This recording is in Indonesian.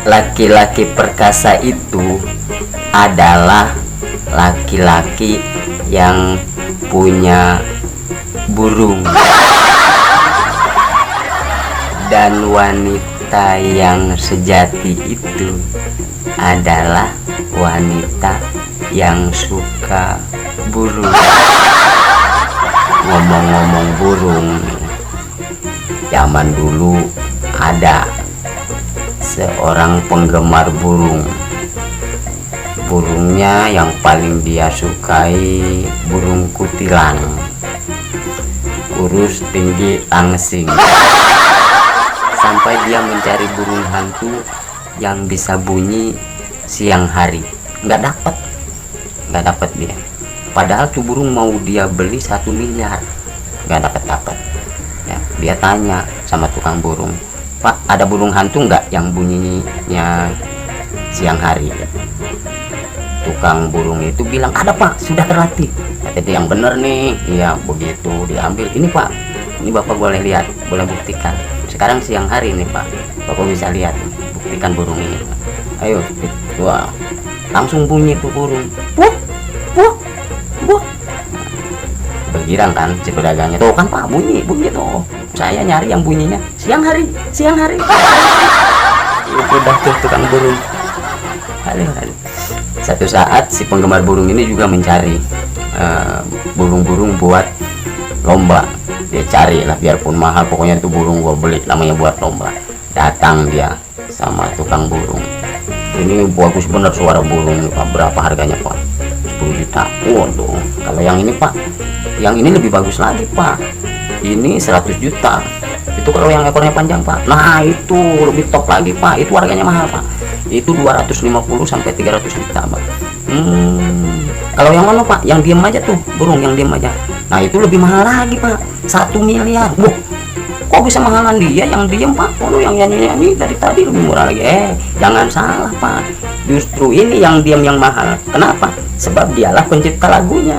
laki-laki perkasa itu adalah laki-laki yang punya burung, dan wanita yang sejati itu adalah wanita yang suka burung. Ngomong-ngomong burung, zaman dulu ada seorang penggemar burung. Burungnya yang paling dia sukai burung kutilang, kurus, tinggi, langsing. Sampai dia mencari burung hantu yang bisa bunyi siang hari. Nggak dapat dia. Padahal tuh burung mau dia beli 1 miliar, nggak dapat. Ya, dia tanya sama tukang burung, "Pak, ada burung hantu nggak yang bunyinya siang hari?" Tukang burung itu bilang, "Ada Pak, sudah terlatih." Kata dia, "Yang bener nih." Iya, begitu diambil. "Ini Pak, ini Bapak boleh lihat, boleh buktikan. Sekarang siang hari nih Pak, Bapak bisa lihat, buktikan burung ini. Ayo." Wah, langsung bunyi tuh burung. Puh, puh, puh. Bergirang kan si pedagangnya, "Tuh kan Pak, bunyi tuh. Saya nyari yang bunyinya siang hari." Itu dah tuh tukang burung. Halo. Satu saat si penggemar burung ini juga mencari burung-burung buat lomba. Dia cari lah, biarpun mahal, pokoknya itu burung gua beli, namanya buat lomba. Datang dia sama tukang burung. "Ini bagus bener suara burung Pak, berapa harganya Pak?" 10 juta. Waduh, kalau yang ini Pak, yang ini lebih bagus lagi Pak, ini 100 juta. Itu kalau yang ekornya panjang Pak. Nah itu lebih top lagi Pak, itu harganya mahal Pak, itu 250 sampai 300 juta Pak. Kalau yang mana Pak? Yang diem aja tuh, burung yang diem aja. Nah itu lebih mahal lagi Pak, 1 miliar. Wah, kok bisa mahalan dia yang diem Pak? Kalau yang nyanyi dari tadi lebih murah lagi. Jangan salah Pak, justru ini yang diem yang mahal. Kenapa? Sebab dialah pencipta lagunya.